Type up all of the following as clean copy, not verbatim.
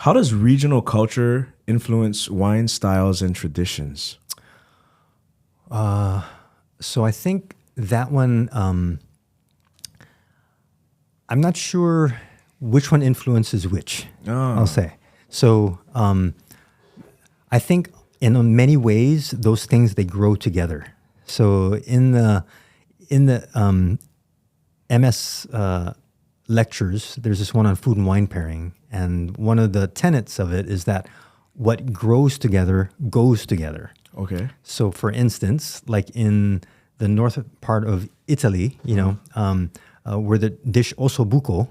How does regional culture influence wine styles and traditions? So I think that one, I'm not sure which one influences which, I'll say. So I think in many ways, those things, they grow together. So in the MS lectures, there's this one on food and wine pairing. And one of the tenets of it is that what grows together goes together. Okay. So for instance, like in the north part of Italy, where the dish ossobuco,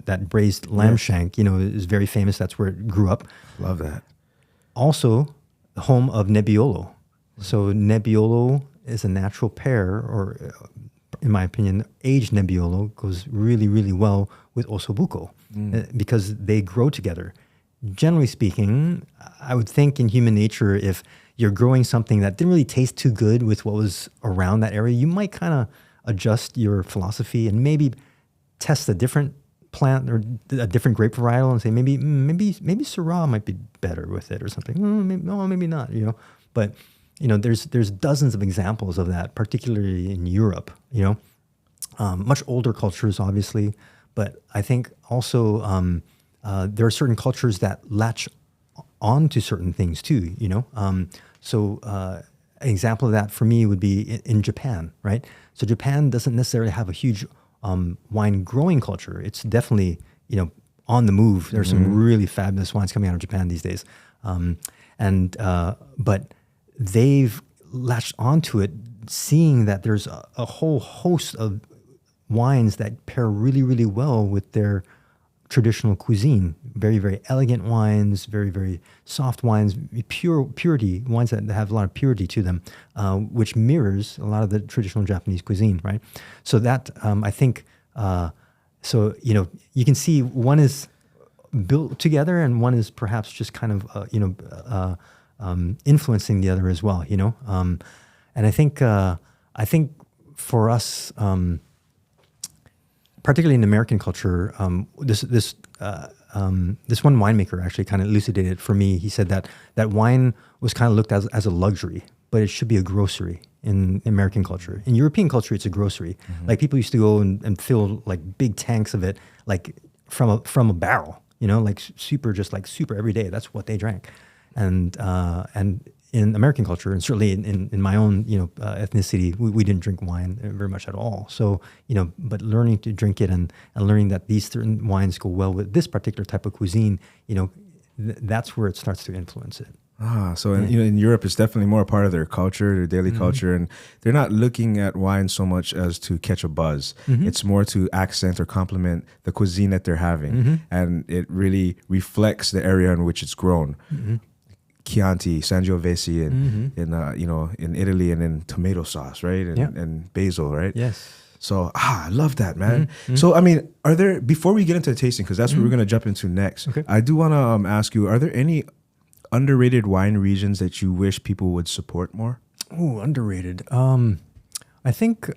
that braised lamb shank, is very famous. That's where it grew up. Love that. Also, the home of Nebbiolo. So Nebbiolo is a natural pear, or in my opinion, aged Nebbiolo goes really, really well with ossobuco because they grow together. Generally speaking, I would think in human nature, if you're growing something that didn't really taste too good with what was around that area, you might kind of adjust your philosophy and maybe test a different plant or a different grape varietal and say maybe Syrah might be better with it or something. Maybe not. But there's dozens of examples of that, particularly in Europe. Much older cultures, obviously, but I think also there are certain cultures that latch on to certain things too. So an example of that for me would be in Japan, right? So Japan doesn't necessarily have a huge wine growing culture. It's definitely, on the move. There's some really fabulous wines coming out of Japan these days. But they've latched onto it, seeing that there's a whole host of wines that pair really, really well with their traditional cuisine. Very, very elegant wines, very, very soft wines, purity, wines that have a lot of purity to them, which mirrors a lot of the traditional Japanese cuisine, right? So that, I think, you can see one is built together and one is perhaps just kind of, influencing the other as well, And I think for us, particularly in American culture, this one winemaker actually kind of elucidated it for me. He said that wine was kind of looked at as a luxury, but it should be a grocery in American culture. In European culture, it's a grocery. Like people used to go and fill like big tanks of it, like from a barrel, like super every day. That's what they drank. And in American culture, and certainly in my own ethnicity, we didn't drink wine very much at all. So but learning to drink it and learning that these certain wines go well with this particular type of cuisine, that's where it starts to influence it. So in Europe, it's definitely more a part of their culture, their daily culture, and they're not looking at wine so much as to catch a buzz. It's more to accent or complement the cuisine that they're having, and it really reflects the area in which it's grown. Chianti, Sangiovese, in Italy, and in tomato sauce, right, and basil, right? Yes. So I love that, man. So I mean, are there, before we get into the tasting, because that's what we're going to jump into next, okay, I do want to ask you, are there any underrated wine regions that you wish people would support more? Oh, underrated. I think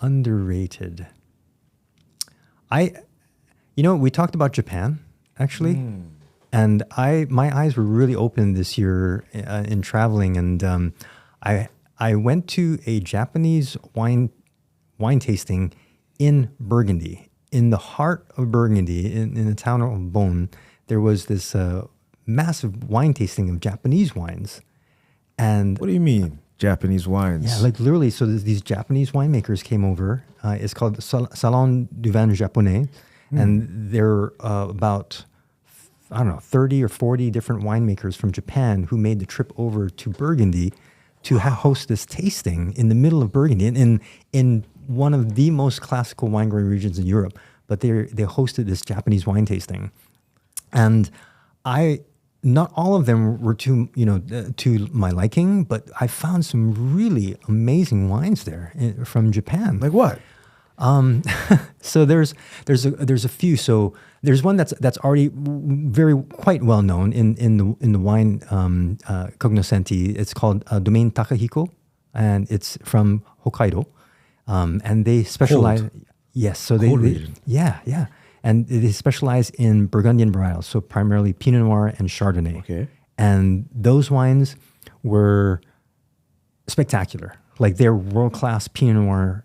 underrated. We talked about Japan, actually, and my eyes were really open this year in traveling, and I went to a Japanese wine tasting in Burgundy. In the heart of Burgundy, in the town of Beaune, there was this massive wine tasting of Japanese wines. And what do you mean, Japanese wines? Yeah, like literally. So these Japanese winemakers came over. It's called Salon du Vin Japonais, and they're about 30 or 40 different winemakers from Japan who made the trip over to Burgundy to host this tasting in the middle of Burgundy, in one of the most classical wine growing regions in Europe. But they hosted this Japanese wine tasting, and not all of them were to my liking, but I found some really amazing wines there from Japan. Like what? So there's a few. So there's one that's already quite well known in the wine cognoscenti. It's called Domaine Takahiko, and it's from Hokkaido. And they specialize. Cold. Yes, so Cold region. Yeah, and they specialize in Burgundian varietals, so primarily Pinot Noir and Chardonnay. Okay. And those wines were spectacular. Like they're world-class Pinot Noir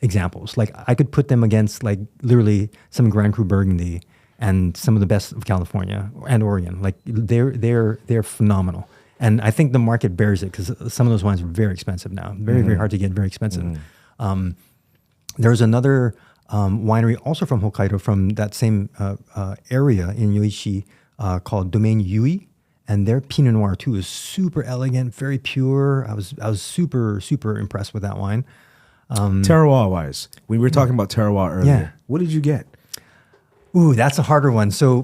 examples. Like I could put them against like literally some Grand Cru Burgundy and some of the best of California and Oregon. Like they're phenomenal. And I think the market bears it because some of those wines are very expensive now. Very, very hard to get, very expensive. There's another winery also from Hokkaido from that same area in Yoichi called Domaine Yui. And their Pinot Noir too is super elegant, very pure. I was super, super impressed with that wine. Terroir-wise, we were talking about terroir earlier. Yeah. What did you get? Ooh, that's a harder one. So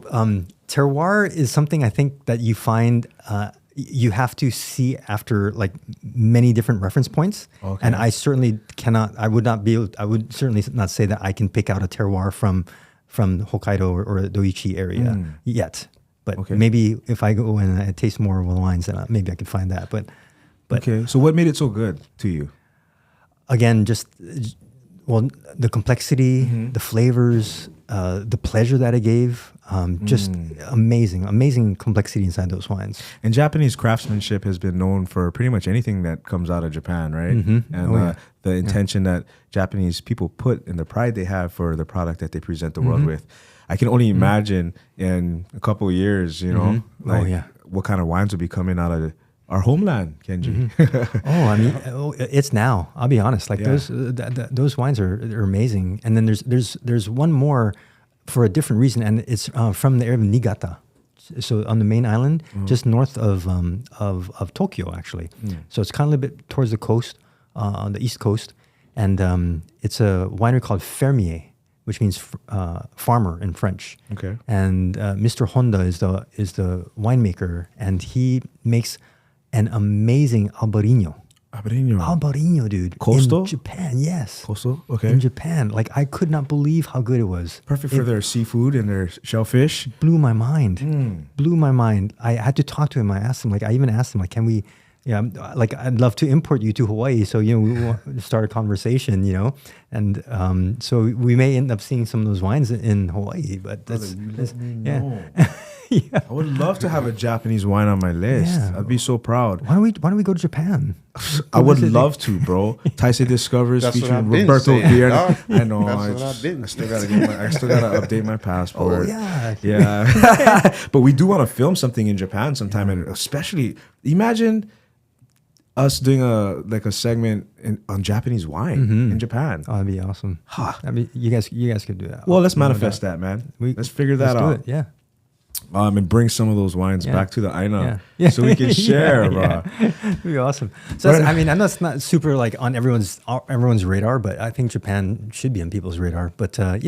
terroir is something I think that you find you have to see after like many different reference points. Okay. And I certainly cannot, I would certainly not say that I can pick out a terroir from Hokkaido or the Doichi area yet. But maybe if I go and I taste more of the wines, then maybe I could find that. But okay, so what made it so good to you? Again, just the complexity, the flavors, the pleasure that it gave, just amazing complexity inside those wines. And Japanese craftsmanship has been known for pretty much anything that comes out of Japan, right? And the intention that Japanese people put and the pride they have for the product that they present the world with. I can only imagine in a couple of years, you know, what kind of wines will be coming out of our homeland, Kenji. I mean, it's now. I'll be honest. Like those wines are amazing. And then there's one more for a different reason, and it's from the area of Niigata, so on the main island, just north of Tokyo, actually. So it's kind of a little bit towards the coast, on the east coast, and it's a winery called Fermier, which means farmer in French. Okay. And Mr. Honda is the winemaker, and he makes an amazing Albarino. Albarino, dude. Coastal? In Japan, yes. Coastal, okay. In Japan. Like, I could not believe how good it was. Perfect for their seafood and their shellfish. Blew my mind. Blew my mind. I had to talk to him. I even asked him, like, can we, like, I'd love to import you to Hawaii. So, we want to start a conversation, And so we may end up seeing some of those wines in Hawaii, but that's I would love to have a Japanese wine on my list. Yeah. I'd be so proud. Why don't we go to Japan? I would love to, bro. Taisei Discovers featuring Roberto Viernes. I know. I still gotta update my passport. Oh yeah. Yeah. But we do want to film something in Japan sometime, and especially imagine us doing a segment on Japanese wine in Japan. Oh, that'd be awesome. I mean, you guys could do that. Well, let's manifest that, man. Let's figure that out. Do it. Yeah. And bring some of those wines back to the Aina so we can share, bro. It'd be awesome. So I mean, I know it's not super like on everyone's radar, but I think Japan should be on people's radar. But I'm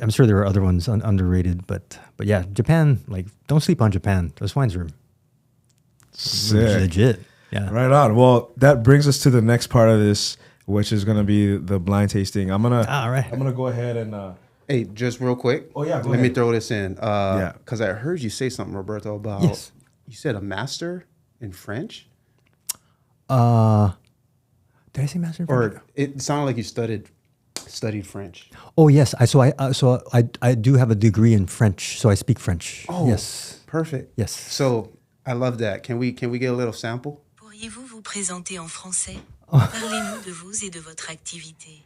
sure there are other ones underrated, but yeah, Japan. Like, don't sleep on Japan. Those wines are legit. Yeah. Right on. Well, that brings us to the next part of this, which is going to be the blind tasting. I'm gonna go ahead and. Hey, just real quick. Oh, yeah, Let me throw this in. Because I heard you say something, Roberto, about... Yes. You said a master in French? Did I say master in French? Or it sounded like you studied French. Oh, yes. I do have a degree in French, so I speak French. Oh, yes. Perfect. Yes. So, I love that. Can we get a little sample? Pourriez-vous vous présenter en français? Parlez-nous de vous et de votre activité.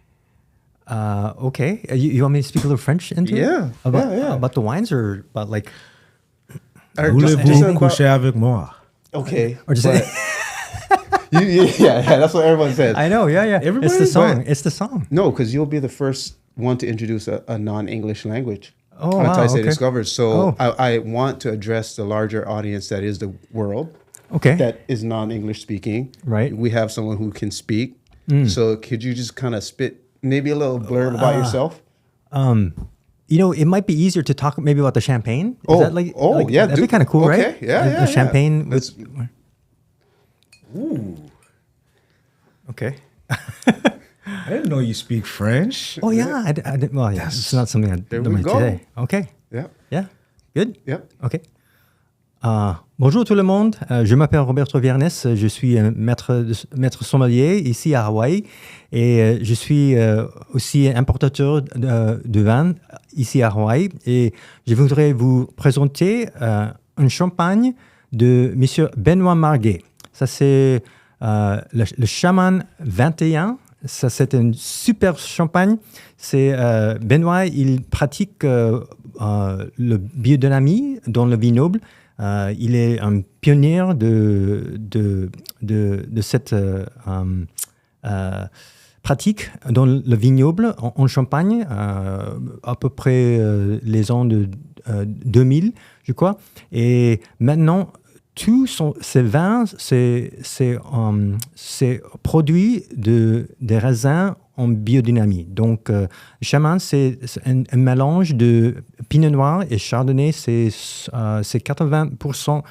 Okay. You want me to speak a little French into it? Yeah. About the wines or about like... Voulez-vous coucher avec moi? Okay. Or just that's what everyone says. I know, yeah. Everybody, it's the song. It's the song. No, because you'll be the first one to introduce a non-English language. Oh, on wow, Taisei okay. Discovers. So I want to address the larger audience that is the world. Okay. That is non-English speaking. Right. We have someone who can speak. So could you just kind of spit maybe a little blurb about yourself? It might be easier to talk maybe about the champagne. Yeah. That'd be kind of cool, right? Yeah. The champagne. Ooh. Okay. I didn't know you speak French. Oh, yeah. I did. Well, yeah. It's not something I There learned we go. today. Okay. Yeah. Yeah. Good? Yep. Okay. Bonjour tout le monde, je m'appelle Roberto Viernes, je suis maître sommelier ici à Hawaï et je suis aussi importateur de vin ici à Hawaï et je voudrais vous présenter un champagne de Monsieur Benoît Marguet. Ça c'est le Chaman 21. Ça, c'est un super champagne. C'est Benoît, il pratique le biodynamie dans le vignoble. Il est un pionnier de cette pratique dans le vignoble en Champagne, à peu près les ans de 2000, je crois. Et maintenant, tous ces vins, c'est produit des raisins en biodynamie. Donc, Chaman, c'est un mélange de Pinot Noir et Chardonnay. C'est 80%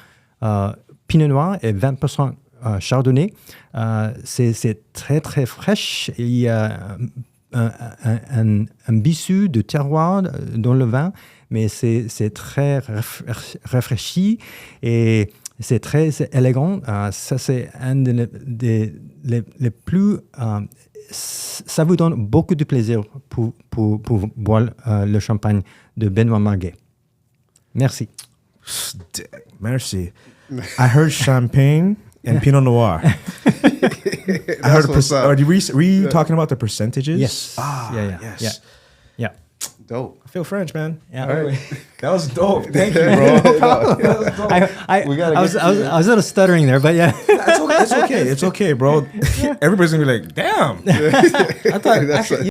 Pinot Noir et 20% Chardonnay. C'est très, très fraîche. Il y a un bissu de terroir dans le vin, mais c'est très rafraîchi et c'est très élégant. Ça, c'est un des plus... ça vous donne beaucoup de plaisir pour boire le champagne de Benoît Marguet. Merci. Merci. I heard champagne and Pinot Noir. I heard were you talking about the percentages? Yes. Yes. Yeah. Dope. I feel French, man. Yeah. All right. That was dope. Thank you, bro. I was a little stuttering there, but yeah. It's okay. It's okay, bro. Everybody's gonna be like, damn. I thought